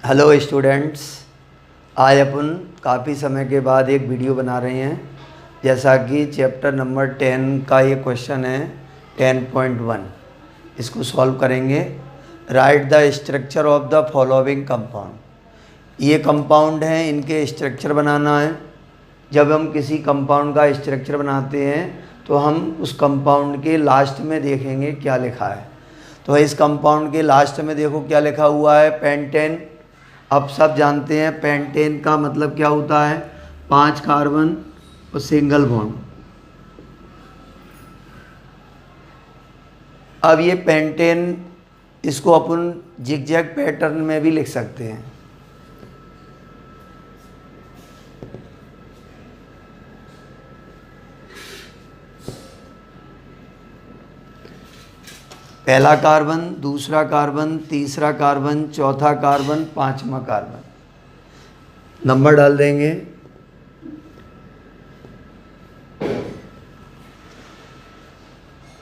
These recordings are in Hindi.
हेलो स्टूडेंट्स, आज अपन काफ़ी समय के बाद एक वीडियो बना रहे हैं। जैसा कि चैप्टर नंबर 10 का ये क्वेश्चन है 10.1, इसको सॉल्व करेंगे। Right the structure of the following compound. ये कंपाउंड हैं, इनके स्ट्रक्चर बनाना है। जब हम किसी कंपाउंड का स्ट्रक्चर बनाते हैं तो हम उस कंपाउंड के लास्ट में देखेंगे क्या लिखा है। तो इस कंपाउंड के लास्ट में देखो क्या लिखा हुआ है, पेंटेन। अब सब जानते हैं पेंटेन का मतलब क्या होता है, 5 कार्बन और सिंगल बॉन्ड। अब ये पेंटेन, इसको अपन जिगजैग पैटर्न में भी लिख सकते हैं। पहला कार्बन, दूसरा कार्बन, तीसरा कार्बन, चौथा कार्बन, पांचवा कार्बन। नंबर डाल देंगे।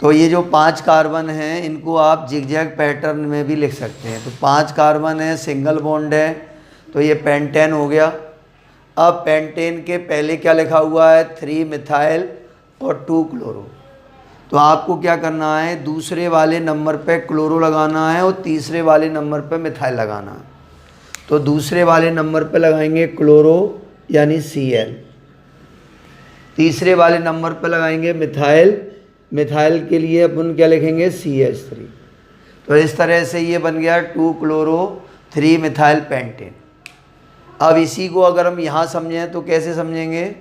तो ये जो 5 कार्बन हैं इनको आप जिगजैग पैटर्न में भी लिख सकते हैं। तो 5 कार्बन है, सिंगल बॉन्ड है, तो ये पेंटेन हो गया। अब पेंटेन के पहले क्या लिखा हुआ है, 3 मिथाइल और 2 क्लोरो। तो आपको क्या करना है, दूसरे वाले नंबर पे क्लोरो लगाना है और तीसरे वाले नंबर पे मिथाइल लगाना है। तो दूसरे वाले नंबर पे लगाएंगे क्लोरो यानी Cl, तीसरे वाले नंबर पे लगाएंगे मिथाइल। मिथाइल के लिए अपन क्या लिखेंगे, CH3। तो इस तरह से ये बन गया 2 क्लोरो 3 मिथाइल पेंटेन। अब इसी को अगर हम यहाँ समझें तो कैसे समझेंगे,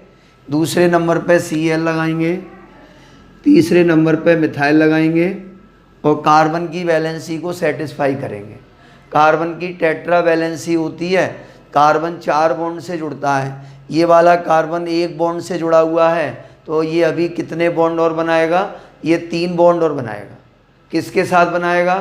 दूसरे नंबर पे Cl लगाएंगे, तीसरे नंबर पे मिथाइल लगाएंगे और कार्बन की वैलेंसी को सेटिस्फाई करेंगे। कार्बन की टेट्रा वैलेंसी होती है, कार्बन 4 बॉन्ड से जुड़ता है। ये वाला कार्बन 1 बॉन्ड से जुड़ा हुआ है, तो ये अभी कितने बॉन्ड और बनाएगा, ये 3 बॉन्ड और बनाएगा। किसके साथ बनाएगा,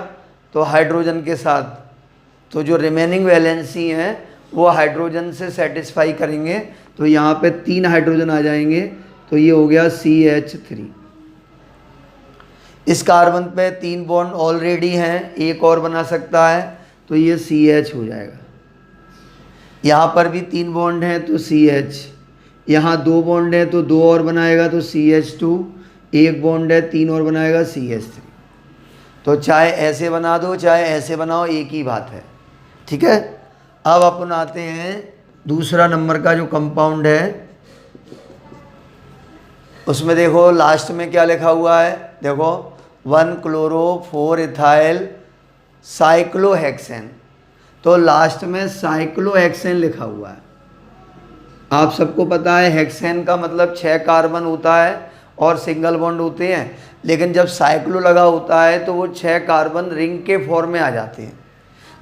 तो हाइड्रोजन के साथ। तो जो रिमेनिंग वैलेंसी हैं वो हाइड्रोजन से सेटिस्फाई करेंगे, तो यहाँ पे 3 हाइड्रोजन आ जाएंगे। तो ये हो गया CH3। इस कार्बन पे 3 बॉन्ड ऑलरेडी हैं, एक और बना सकता है, तो ये CH हो जाएगा। यहाँ पर भी 3 बॉन्ड हैं तो CH, यहाँ 2 बॉन्ड हैं तो 2 और बनाएगा तो CH2, 1 बॉन्ड है 3 और बनाएगा CH3। तो चाहे ऐसे बना दो चाहे ऐसे बनाओ, एक ही बात है, ठीक है। अब अपन आते हैं दूसरा नंबर का जो कंपाउंड है, उसमें देखो लास्ट में क्या लिखा हुआ है, देखो 1 क्लोरो 4 इथाइल साइक्लोहेक्सेन। तो लास्ट में साइक्लोहेक्सेन लिखा हुआ है। आप सबको पता है हेक्सेन का मतलब 6 कार्बन होता है और सिंगल बॉन्ड होते हैं, लेकिन जब साइक्लो लगा होता है तो वो 6 कार्बन रिंग के फॉर्म में आ जाते हैं।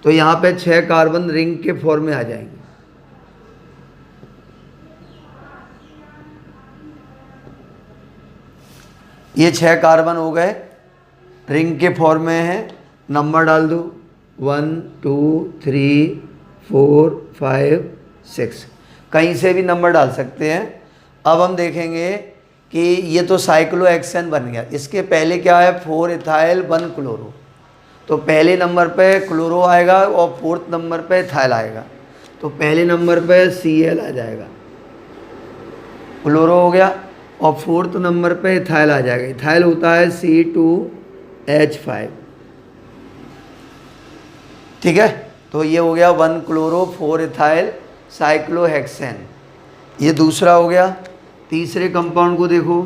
तो यहाँ पे 6 कार्बन रिंग के फॉर्म में आ जाएंगे। ये 6 कार्बन हो गए, रिंग के फॉर्म में है। नंबर डाल दो, 1 2 3 4 5 6, कहीं से भी नंबर डाल सकते हैं। अब हम देखेंगे कि ये तो साइक्लोहेक्सेन बन गया। इसके पहले क्या है, 4 इथाइल 1 क्लोरो। तो पहले नंबर पे क्लोरो आएगा और 4th नंबर पे इथाइल आएगा। तो पहले नंबर पे Cl आ जाएगा, क्लोरो हो गया, और 4th नंबर पे इथाइल आ जाएगा। इथाइल होता है C2H5, ठीक है। तो ये हो गया 1 क्लोरो 4 इथाइल साइक्लोहेक्सेन। ये दूसरा हो गया। तीसरे कंपाउंड को देखो,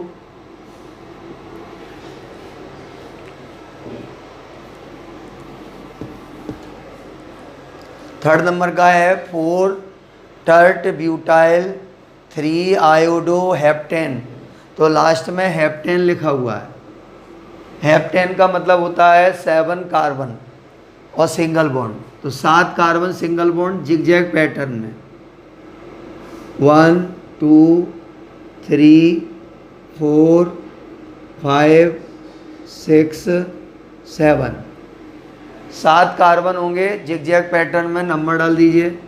थर्ड नंबर का है 4 टर्ट ब्यूटाइल 3 आयोडोहेप्टेन। तो लास्ट में हेप्टेन लिखा हुआ है। हेप्टेन का मतलब होता है 7 कार्बन और सिंगल बॉन्ड। तो 7 carbon single bond zigzag pattern में, 1 2 3 4 5 6 7, 7 कार्बन होंगे जिगजैग पैटर्न में। नंबर डाल दीजिए।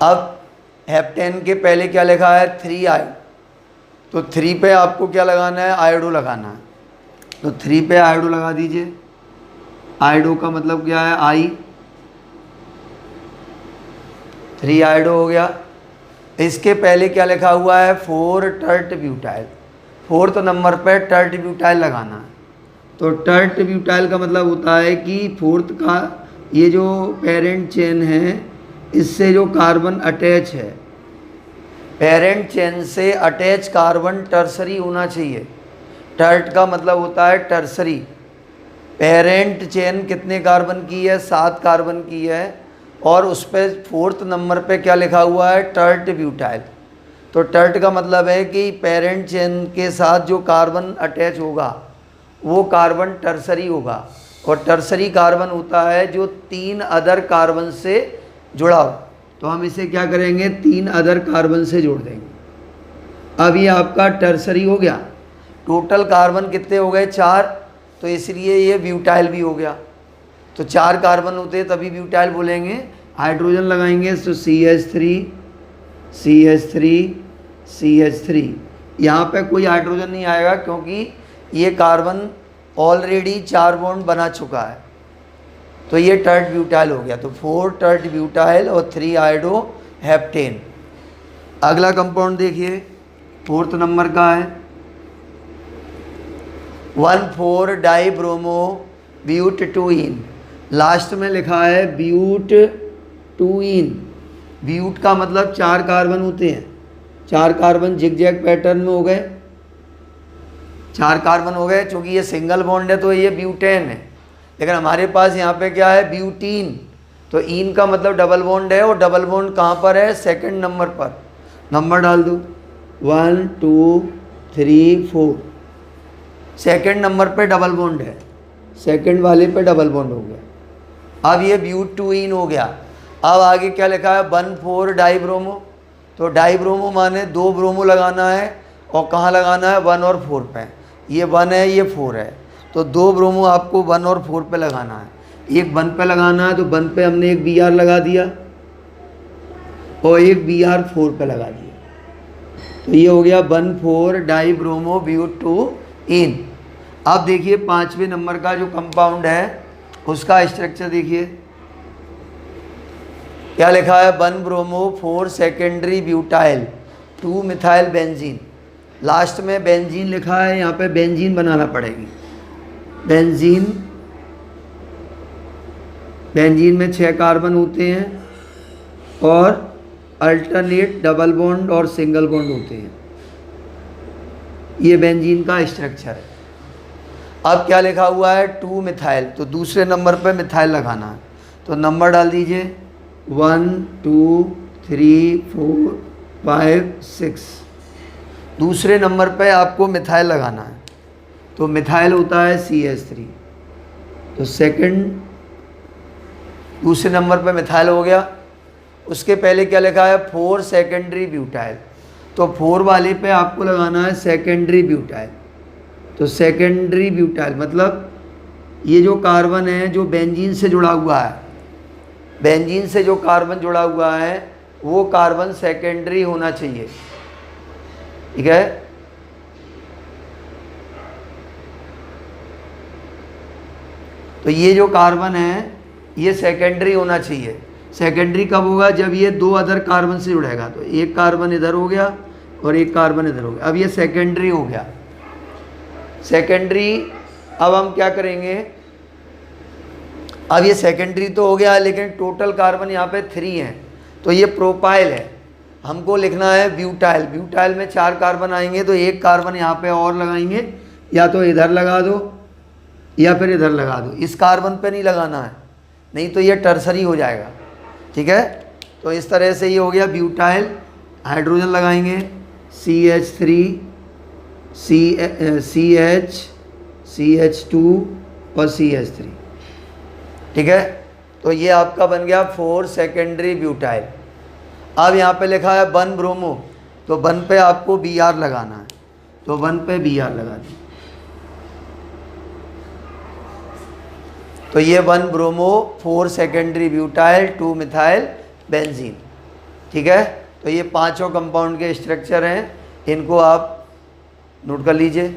अब हेप्टेन के पहले क्या लिखा है, 3 आयो। तो 3 पे आपको क्या लगाना है, आयोडो लगाना है। तो 3 पे आयोडो लगा दीजिए। आयोडो का मतलब क्या है, आई, 3 आयोडो हो गया। इसके पहले क्या लिखा हुआ है, 4 टर्ट ब्यूटाइल। 4th नंबर पे टर्ट ब्यूटाइल लगाना है। तो टर्ट ब्यूटाइल का मतलब होता है कि 4th का ये जो पेरेंट चेन है, इससे जो कार्बन अटैच है, पेरेंट चेन से अटैच कार्बन टर्सरी होना चाहिए। टर्ट का मतलब होता है टर्सरी। पेरेंट चेन कितने कार्बन की है, 7 कार्बन की है, और उस पर 4th नंबर पे क्या लिखा हुआ है, टर्ट ब्यूटाइल। तो टर्ट का मतलब है कि पेरेंट चेन के साथ जो कार्बन अटैच होगा वो कार्बन टर्सरी होगा, और टर्सरी कार्बन होता है जो 3 अदर कार्बन से जुड़ा हो। तो हम इसे क्या करेंगे, 3 अदर कार्बन से जोड़ देंगे। अब ये आपका टर्सरी हो गया। टोटल कार्बन कितने हो गए, 4, तो इसलिए ये ब्यूटाइल भी हो गया। तो 4 कार्बन होते हैं तभी ब्यूटाइल बोलेंगे। हाइड्रोजन लगाएंगे तो CH3 CH3 CH3। यहाँ पे कोई हाइड्रोजन नहीं आएगा क्योंकि ये कार्बन ऑलरेडी 4 बॉन्ड बना चुका है। तो ये टर्ट ब्यूटाइल हो गया। तो 4 टर्ट ब्यूटाइल और 3 आयोडो हेप्टेन। अगला कंपाउंड देखिए, 4th नंबर का है 1,4 डाइब्रोमो ब्यूटटूइन। लास्ट में लिखा है ब्यूटटूइन। ब्यूट का मतलब 4 कार्बन होते हैं। 4 कार्बन जिगजैग पैटर्न में हो गए, 4 कार्बन हो गए। चूँकि ये सिंगल बॉन्ड है तो ये ब्यूटेन है, लेकिन हमारे पास यहाँ पे क्या है, ब्यूटीन। तो इन का मतलब डबल बॉन्ड है, और डबल बॉन्ड कहाँ पर है, 2nd नंबर पर। नंबर डाल दो 1 2 3 4। 2nd नंबर पे डबल बॉन्ड है, 2nd वाले पे डबल बॉन्ड हो गया। अब ये ब्यूटूइन हो गया। अब आगे क्या लिखा है, 1,4 डाइब्रोमो। तो डाइब्रोमो माने 2 ब्रोमो लगाना है, और कहाँ लगाना है, 1 और 4 पे। ये 1 है, ये 4 है, तो 2 ब्रोमो आपको 1 और 4 पे लगाना है। एक 1 पे लगाना है, तो 1 पे हमने एक Br लगा दिया और एक Br 4 पे लगा दिया। तो ये हो गया 1,4 डाइब्रोमो ब्यूटूइन। अब देखिए 5वें नंबर का जो कंपाउंड है उसका स्ट्रक्चर देखिए, क्या लिखा है, 1 bromo 4 secondary butyl 2 methyl benzene. Last में बेंजीन लिखा है, यहाँ पे बेंजीन बनाना पड़ेगी। बेंजीन, बेंजीन में 6 कार्बन होते हैं, और अल्टरनेट डबल बॉन्ड और सिंगल बॉन्ड होते हैं। ये बेंजीन का स्ट्रक्चर है। अब क्या लिखा हुआ है, 2 मिथाइल। तो दूसरे नंबर पे मिथाइल लगाना है। तो नंबर डाल दीजिए 1 2 3 4 5 6। दूसरे नंबर पे आपको मिथाइल लगाना है। तो मिथाइल होता है CH3। तो दूसरे नंबर पे मिथाइल हो गया। उसके पहले क्या लिखा है, 4 सेकेंडरी ब्यूटाइल। तो 4 वाले पे आपको लगाना है सेकेंडरी ब्यूटाइल। तो सेकेंडरी ब्यूटाइल मतलब ये जो कार्बन है जो बेंजीन से जुड़ा हुआ है, बेंजीन से जो कार्बन जुड़ा हुआ है वो कार्बन सेकेंडरी होना चाहिए। ठीक है, तो ये जो कार्बन है ये सेकेंडरी होना चाहिए। सेकेंडरी कब होगा, जब ये 2 अदर कार्बन से जुड़ेगा। तो एक कार्बन इधर हो गया और एक कार्बन इधर हो गया। अब ये सेकेंडरी हो गया, सेकेंडरी। अब हम क्या करेंगे, अब ये सेकेंडरी तो हो गया, लेकिन टोटल कार्बन यहाँ पे 3 हैं, तो ये प्रोपाइल है। हमको लिखना है ब्यूटाइल। ब्यूटाइल में 4 कार्बन आएंगे, तो एक कार्बन यहाँ पे और लगाएंगे, या तो इधर लगा दो या फिर इधर लगा दो। इस कार्बन पे नहीं लगाना है, नहीं तो ये टर्सरी हो जाएगा। ठीक है, तो इस तरह से ये हो गया ब्यूटाइल। हाइड्रोजन लगाएंगे CH3 CH2 और CH3। ठीक है, तो ये आपका बन गया 4 सेकेंडरी ब्यूटाइल। अब यहाँ पे लिखा है 1 ब्रोमो, तो 1 पे आपको Br लगाना है। तो 1 पे Br लगा दी। तो ये 1 bromo 4 secondary butyl 2 methyl benzene. ठीक है, तो ये 5 कंपाउंड के स्ट्रक्चर हैं, इनको आप नोट कर लीजिए।